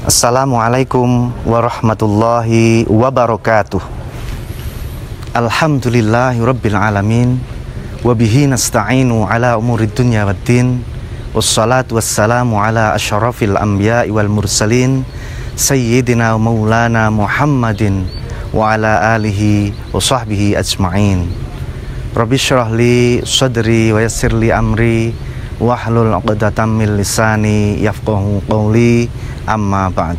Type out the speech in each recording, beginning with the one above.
Assalamualaikum warahmatullahi wabarakatuh. Alhamdulillahi rabbil alamin. Wabihi nasta'inu ala umurid dunya waddin. Wassalatu wassalamu ala asyrafil anbiya'i wal mursalin Sayyidina maulana Muhammadin wa ala alihi wa sahbihi ajma'in. Rabbi syrah li sadri wa yassir li amri wahlul 'uqdatam min lisani yafqahu qawli, amma ba'd.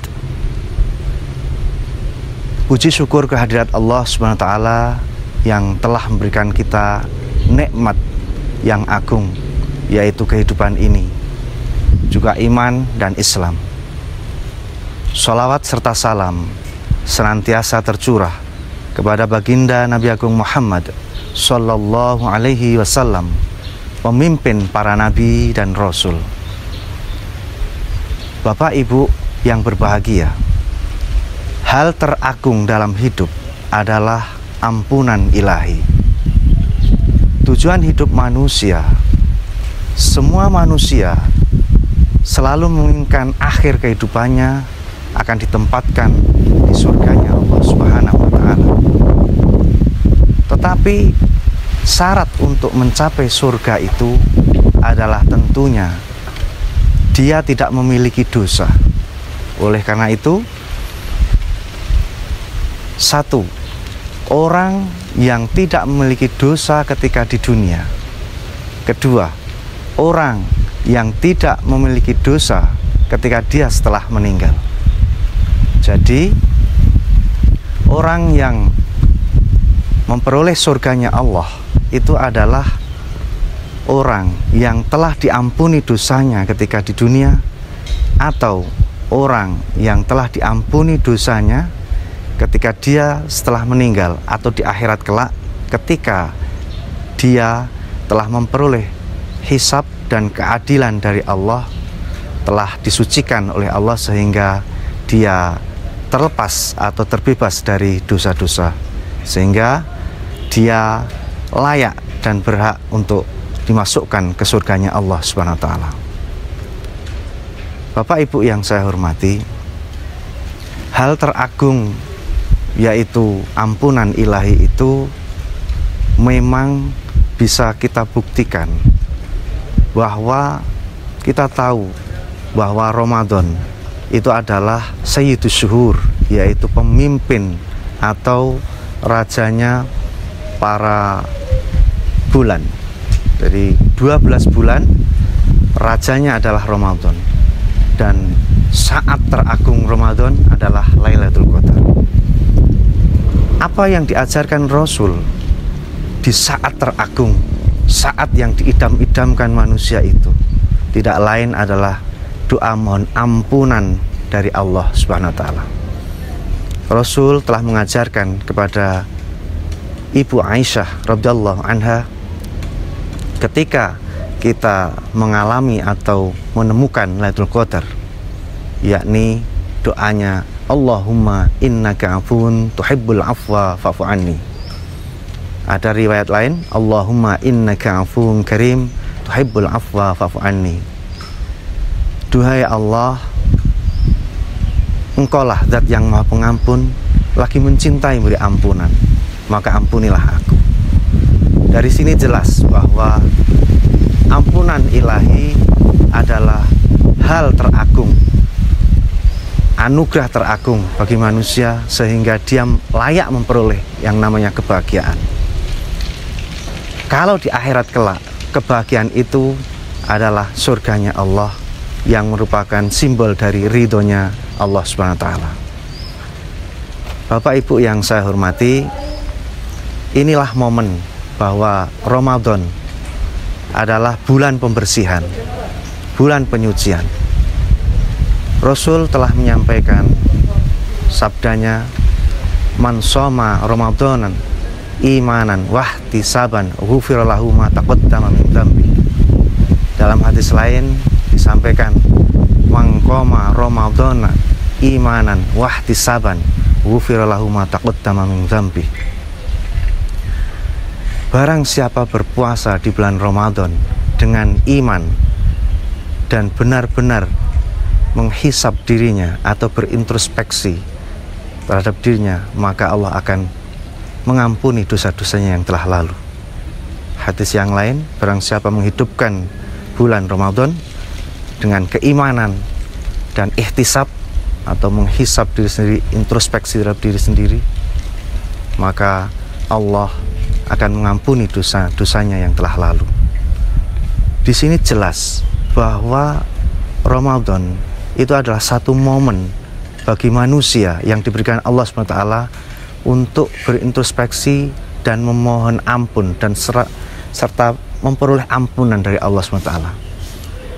Puji syukur kehadirat Allah Subhanahu wa taala yang telah memberikan kita nikmat yang agung, yaitu kehidupan ini, juga iman dan Islam. Sholawat serta salam senantiasa tercurah kepada baginda Nabi Agung Muhammad Sallallahu Alaihi Wasallam, pemimpin para nabi dan rasul. Bapak Ibu yang berbahagia, hal teragung dalam hidup adalah ampunan ilahi. Tujuan hidup manusia, semua manusia selalu menginginkan akhir kehidupannya akan ditempatkan di surganya Allah Subhanahu wa taala. Tetapi syarat untuk mencapai surga itu adalah tentunya dia tidak memiliki dosa. Oleh karena itu, satu, orang yang tidak memiliki dosa ketika di dunia. Kedua, orang yang tidak memiliki dosa ketika dia setelah meninggal. Jadi, orang yang memperoleh surganya Allah itu adalah orang yang telah diampuni dosanya ketika di dunia, atau orang yang telah diampuni dosanya ketika dia setelah meninggal, atau di akhirat kelak ketika dia telah memperoleh hisab dan keadilan dari Allah, telah disucikan oleh Allah sehingga dia terlepas atau terbebas dari dosa-dosa, sehingga dia layak dan berhak untuk dimasukkan ke surganya Allah Subhanahu wa taala. Bapak Ibu yang saya hormati, hal teragung yaitu ampunan ilahi itu memang bisa kita buktikan bahwa kita tahu bahwa Ramadan itu adalah sayyidus syuhur, yaitu pemimpin atau rajanya para bulan. Dari 12 bulan rajanya adalah Ramadan, dan saat teragung Ramadan adalah Lailatul Qadar. Apa yang diajarkan Rasul di saat teragung, saat yang diidam-idamkan manusia itu tidak lain adalah doa mohon ampunan dari Allah Subhanahu wa taala. Rasul telah mengajarkan kepada Ibu Aisyah radhiyallahu anha, ketika kita mengalami atau menemukan Lailatul Qadar, yakni doanya Allahumma innaka afuwun tuhibbul afwa fa'fu anni. Ada riwayat lain, Allahumma innaka afuwun karim tuhibbul afwa fa'fu anni. Duhai Allah, Engkaulah zat yang maha pengampun, lagi mencintai beri ampunan, maka ampunilah aku. Dari sini jelas bahwa ampunan ilahi adalah hal teragung, anugerah teragung bagi manusia, sehingga dia layak memperoleh yang namanya kebahagiaan. Kalau di akhirat kelak, kebahagiaan itu adalah surganya Allah, yang merupakan simbol dari ridhonya Allah Subhanahu wa taala. Bapak Ibu yang saya hormati, inilah momen bahwa Ramadan adalah bulan pembersihan, bulan penyucian. Rasul telah menyampaikan sabdanya, man shoma Ramadanan imanan wahtisaban ghufira lahu ma taqaddama min dzambi. Dalam hadis lain disampaikan, man qoma Ramadana imanan wahtisaban ghufira lahu ma taqaddama min dzambi. Barang siapa berpuasa di bulan Ramadan dengan iman dan benar-benar menghisap dirinya atau berintrospeksi terhadap dirinya, maka Allah akan mengampuni dosa-dosanya yang telah lalu. Hadis yang lain, barang siapa menghidupkan bulan Ramadan dengan keimanan dan ihtisab atau menghisap diri sendiri, introspeksi terhadap diri sendiri, maka Allah akan mengampuni dosa-dosanya yang telah lalu. Di sini jelas bahwa Ramadan itu adalah satu momen bagi manusia yang diberikan Allah SWT untuk berintrospeksi dan memohon ampun dan serta memperoleh ampunan dari Allah SWT.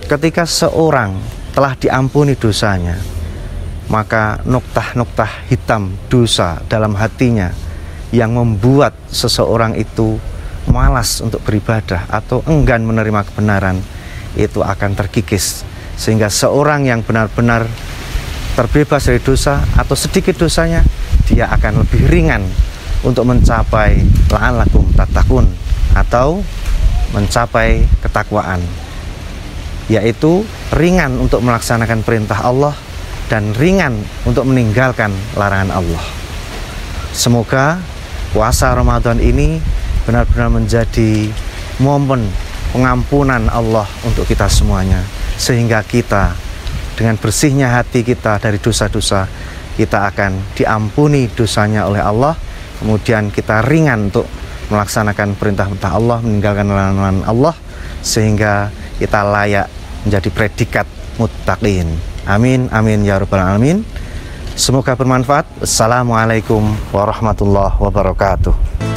Ketika seorang telah diampuni dosanya, maka noktah-noktah hitam dosa dalam hatinya yang membuat seseorang itu malas untuk beribadah atau enggan menerima kebenaran itu akan terkikis, sehingga seorang yang benar-benar terbebas dari dosa atau sedikit dosanya, dia akan lebih ringan untuk mencapai la'allakum tattaqun atau mencapai ketakwaan, yaitu ringan untuk melaksanakan perintah Allah dan ringan untuk meninggalkan larangan Allah. Semoga puasa Ramadan ini benar-benar menjadi momen pengampunan Allah untuk kita semuanya, sehingga kita dengan bersihnya hati kita dari dosa-dosa, kita akan diampuni dosanya oleh Allah, kemudian kita ringan untuk melaksanakan perintah-perintah Allah, meninggalkan larangan Allah, sehingga kita layak menjadi predikat muttaqin. Amin, amin ya rabbal alamin. Semoga bermanfaat. Assalamualaikum warahmatullahi wabarakatuh.